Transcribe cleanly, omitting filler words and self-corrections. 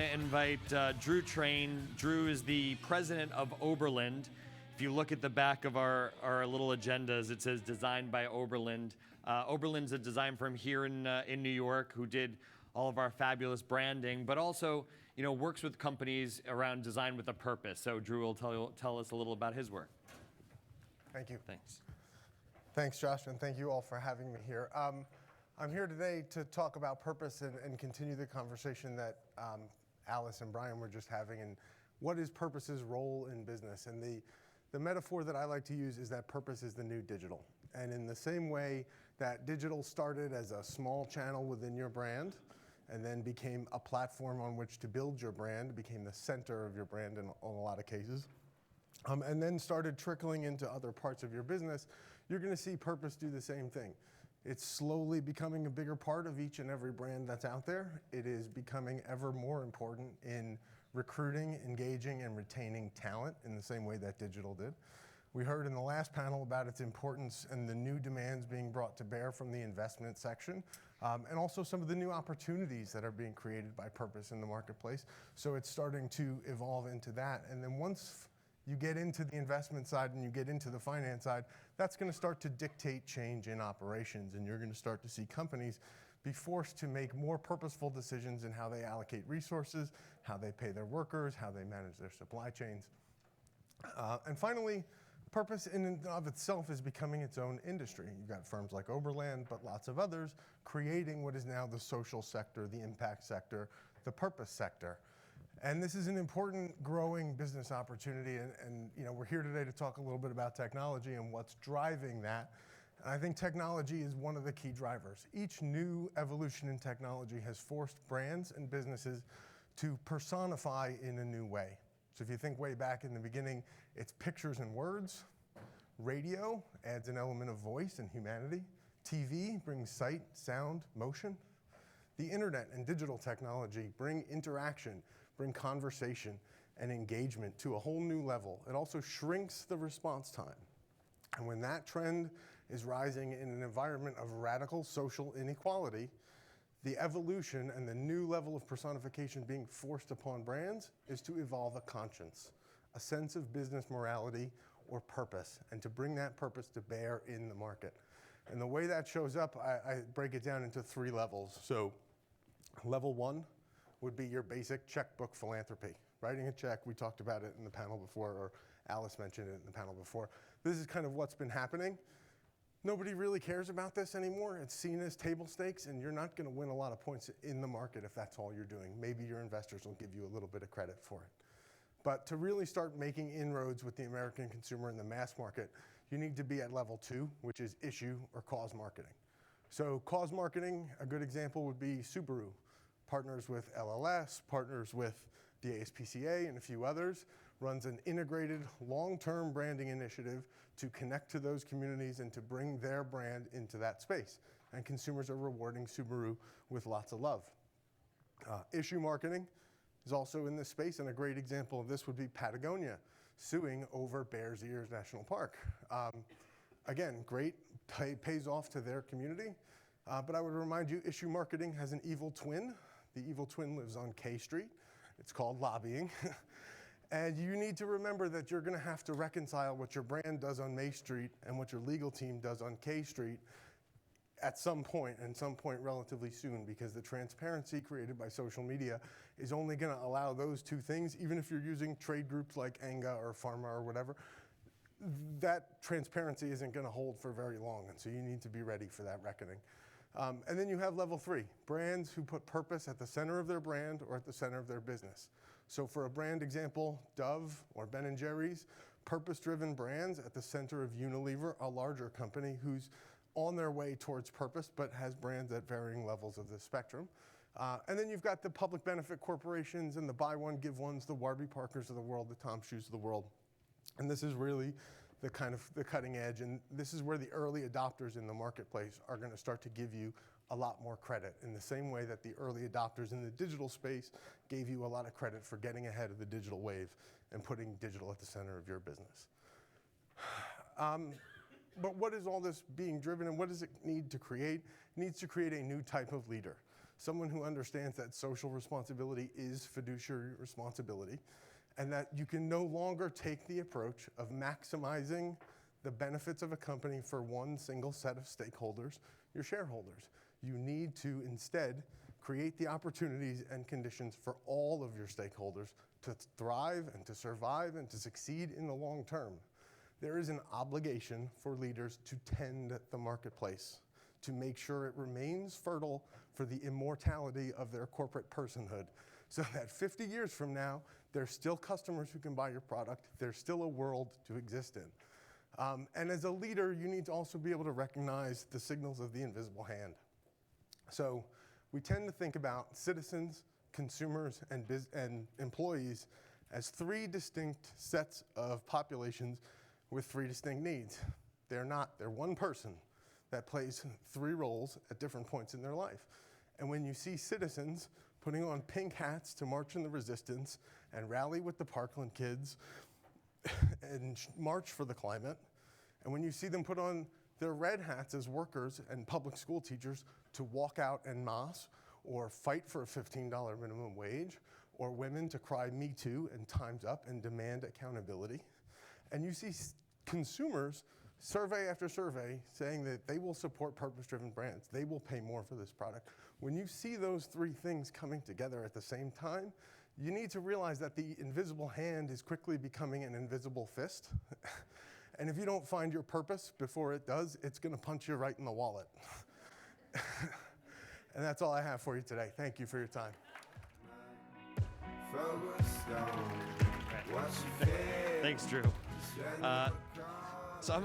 to invite Drew Train. Drew is the president of Oberland. If you look at the back of our little agendas, it says designed by Oberland. Oberland's a design firm here in New York who did all of our fabulous branding, but also works with companies around design with a purpose. So Drew will tell us a little about his work. Thank you. Thanks. Thanks, Josh, and thank you all for having me here. I'm here today to talk about purpose and continue the conversation that Alice and Brian were just having, and what is purpose's role in business. And the metaphor that I like to use is that purpose is the new digital. And in the same way that digital started as a small channel within your brand, and then became a platform on which to build your brand, became the center of your brand in a lot of cases, and then started trickling into other parts of your business, you're going to see purpose do the same thing. It's slowly becoming a bigger part of each and every brand that's out there. It is becoming ever more important in recruiting, engaging, and retaining talent in the same way that digital did. We heard in the last panel about its importance and the new demands being brought to bear from the investment section, and also some of the new opportunities that are being created by purpose in the marketplace. So it's starting to evolve into that. And then once you get into the investment side and you get into the finance side, that's going to start to dictate change in operations. And you're going to start to see companies be forced to make more purposeful decisions in how they allocate resources, how they pay their workers, how they manage their supply chains. And finally, purpose in and of itself is becoming its own industry. You've got firms like Oberland, but lots of others, creating what is now the social sector, the impact sector, the purpose sector. And this is an important growing business opportunity, and we're here today to talk a little bit about technology and what's driving that. And I think technology is one of the key drivers. Each new evolution in technology has forced brands and businesses to personify in a new way. So if you think way back in the beginning, it's pictures and words. Radio adds an element of voice and humanity. TV brings sight, sound, motion. The internet and digital technology bring interaction, bring conversation and engagement to a whole new level. It also shrinks the response time. And when that trend is rising in an environment of radical social inequality, the evolution and the new level of personification being forced upon brands is to evolve a conscience, a sense of business morality or purpose, and to bring that purpose to bear in the market. And the way that shows up, I break it down into 3 levels. So level 1 would be your basic checkbook philanthropy. Writing a check, we talked about it in the panel before, or Alice mentioned it in the panel before. This is kind of what's been happening. Nobody really cares about this anymore. It's seen as table stakes, and you're not going to win a lot of points in the market if that's all you're doing. Maybe your investors will give you a little bit of credit for it. But to really start making inroads with the American consumer in the mass market, you need to be at level 2, which is issue or cause marketing. So cause marketing, a good example would be Subaru. Partners with LLS, partners with the ASPCA and a few others, runs an integrated long-term branding initiative to connect to those communities and to bring their brand into that space. And consumers are rewarding Subaru with lots of love. Issue marketing is also in this space, and a great example of this would be Patagonia suing over Bears Ears National Park. Again, great, pays off to their community, but I would remind you, issue marketing has an evil twin. The evil twin lives on K Street. It's called lobbying. And you need to remember that you're going to have to reconcile what your brand does on May Street and what your legal team does on K Street at some point, and some point relatively soon, because the transparency created by social media is only going to allow those 2 things, even if you're using trade groups like ANGA or Pharma or whatever. That transparency isn't going to hold for very long, and so you need to be ready for that reckoning. And then you have level 3, brands who put purpose at the center of their brand or at the center of their business. So for a brand example, Dove or Ben & Jerry's, purpose-driven brands at the center of Unilever, a larger company who's on their way towards purpose but has brands at varying levels of the spectrum. And then you've got the public benefit corporations and the buy one, give ones, the Warby Parkers of the world, the Tom Shoes of the world. And this is really the kind of the cutting edge, and this is where the early adopters in the marketplace are going to start to give you a lot more credit, in the same way that the early adopters in the digital space gave you a lot of credit for getting ahead of the digital wave and putting digital at the center of your business. But what is all this being driven, and what does it need to create? It needs to create a new type of leader, someone who understands that social responsibility is fiduciary responsibility, and that you can no longer take the approach of maximizing the benefits of a company for one single set of stakeholders, your shareholders. You need to instead create the opportunities and conditions for all of your stakeholders to thrive and to survive and to succeed in the long term. There is an obligation for leaders to tend the marketplace, to make sure it remains fertile for the immortality of their corporate personhood, so that 50 years from now, there's still customers who can buy your product, there's still a world to exist in. And as a leader, you need to also be able to recognize the signals of the invisible hand. So we tend to think about citizens, consumers, and employees as three distinct sets of populations with three distinct needs. They're not, they're one person that plays three roles at different points in their life. And when you see citizens putting on pink hats to march in the resistance and rally with the Parkland kids and march for the climate, and when you see them put on their red hats as workers and public school teachers to walk out en masse or fight for a $15 minimum wage, or women to cry "Me Too" and "Time's Up" and demand accountability, and you see consumers, survey after survey, saying that they will support purpose-driven brands, they will pay more for this product. When you see those three things coming together at the same time, you need to realize that the invisible hand is quickly becoming an invisible fist. And if you don't find your purpose before it does, it's gonna punch you right in the wallet. And that's all I have for you today. Thank you for your time. Thanks, Drew. So I'm